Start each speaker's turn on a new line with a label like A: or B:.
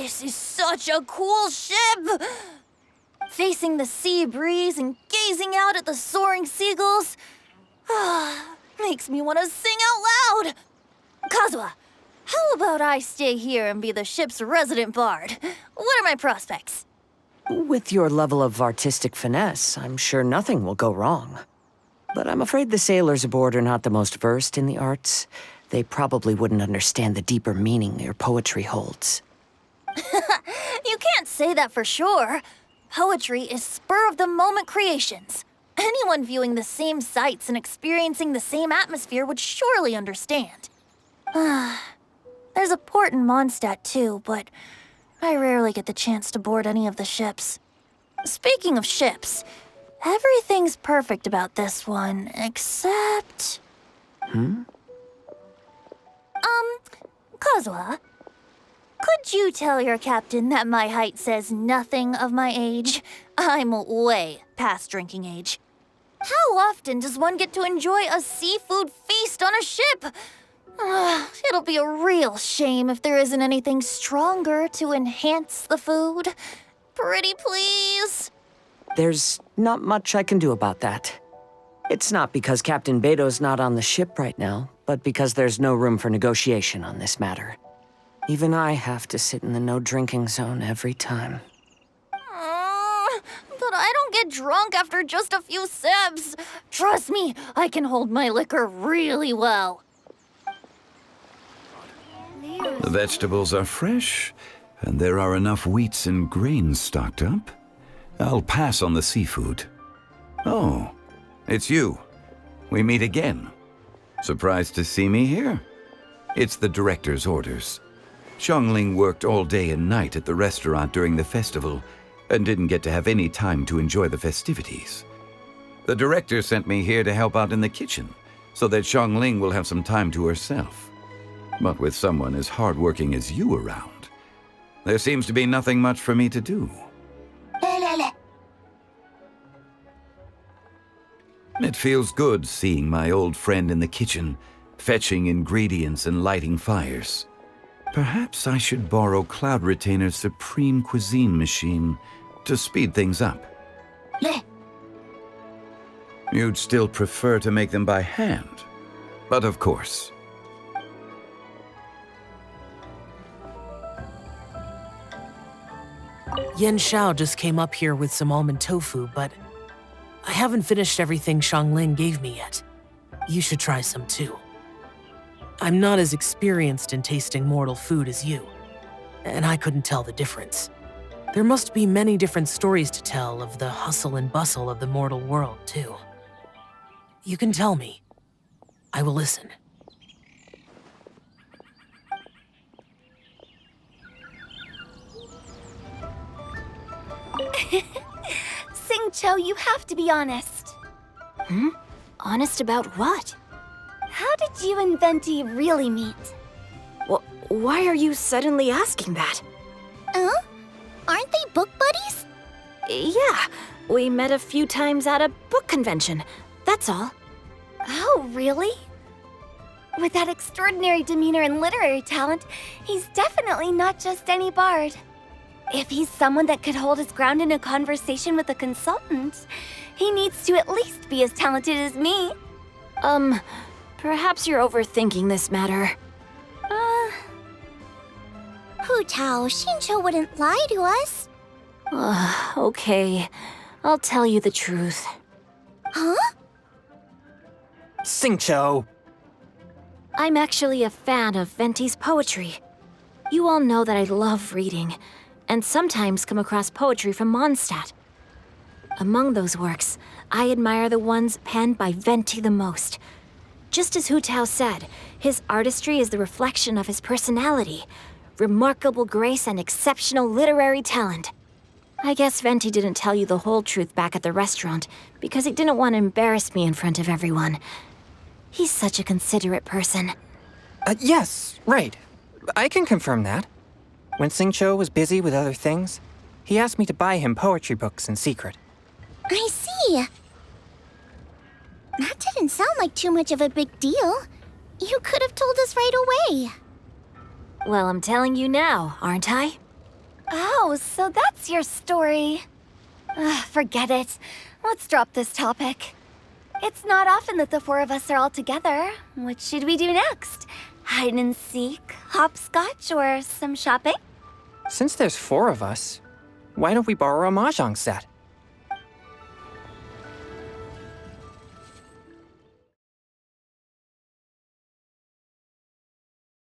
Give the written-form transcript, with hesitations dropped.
A: This is such a cool ship! Facing the sea breeze and gazing out at the soaring seagulls, makes me want to sing out loud! Kazuha, how about I stay here and be the ship's resident bard? What are my prospects?
B: With your level of artistic finesse, I'm sure nothing will go wrong. But I'm afraid the sailors aboard are not the most versed in the arts. They probably wouldn't understand the deeper meaning your poetry holds.
A: You can't say that for sure. Poetry is spur-of-the-moment creations. Anyone viewing the same sights and experiencing the same atmosphere would surely understand. There's a port in Mondstadt too, but I rarely get the chance to board any of the ships. Speaking of ships, everything's perfect about this one, except... Kazuha, could you tell your captain that my height says nothing of my age? I'm way past drinking age. How often does one get to enjoy a seafood feast on a ship? It'll be a real shame if there isn't anything stronger to enhance the food. Pretty please?
B: There's not much I can do about that. It's not because Captain Beto's not on the ship right now, but because there's no room for negotiation on this matter. Even I have to sit in the no-drinking zone every time.
A: But I don't get drunk after just a few sips. Trust me, I can hold my liquor really well.
C: The vegetables are fresh, and there are enough wheats and grains stocked up. I'll pass on the seafood. Oh, it's you. We meet again. Surprised to see me here? It's the director's orders. Xiangling worked all day and night at the restaurant during the festival and didn't get to have any time to enjoy the festivities. The director sent me here to help out in the kitchen so that Xiangling will have some time to herself. But with someone as hardworking as you around, there seems to be nothing much for me to do. It feels good seeing my old friend in the kitchen, fetching ingredients and lighting fires. Perhaps I should borrow Cloud Retainer's Supreme Cuisine machine to speed things up. You'd still prefer to make them by hand, but of course.
D: Xiao just came up here with some almond tofu, but I haven't finished everything Xiangling gave me yet. You should try some too. I'm not as experienced in tasting mortal food as you, and I couldn't tell the difference. There must be many different stories to tell of the hustle and bustle of the mortal world, too. You can tell me. I will listen.
E: Xingqiu, you have to be honest.
A: Honest about what?
E: How did you and Venti really meet?
F: Why are you suddenly asking that?
E: Aren't they book buddies?
F: Yeah, we met a few times at a book convention. That's all.
E: Oh, really? With that extraordinary demeanor and literary talent, he's definitely not just any bard. If he's someone that could hold his ground in a conversation with a consultant, he needs to at least be as talented as me.
F: Perhaps you're overthinking this matter.
E: Hu Tao, Xingqiu wouldn't lie to us.
F: Okay. I'll tell you the truth.
E: Huh?
G: Xingqiu!
F: I'm actually a fan of Venti's poetry. You all know that I love reading, and sometimes come across poetry from Mondstadt. Among those works, I admire the ones penned by Venti the most. Just as Hu Tao said, his artistry is the reflection of his personality, remarkable grace and exceptional literary talent. I guess Venti didn't tell you the whole truth back at the restaurant because he didn't want to embarrass me in front of everyone. He's such a considerate person.
G: Yes, right. I can confirm that. When Xingqiu was busy with other things, he asked me to buy him poetry books in secret.
E: I see. That didn't sound like too much of a big deal. You could have told us right away.
F: Well, I'm telling you now, aren't I?
E: Oh, so that's your story. Forget it. Let's drop this topic. It's not often that the four of us are all together. What should we do next? Hide and seek, hopscotch, or some shopping?
G: Since there's 4 of us, why don't we borrow a mahjong set?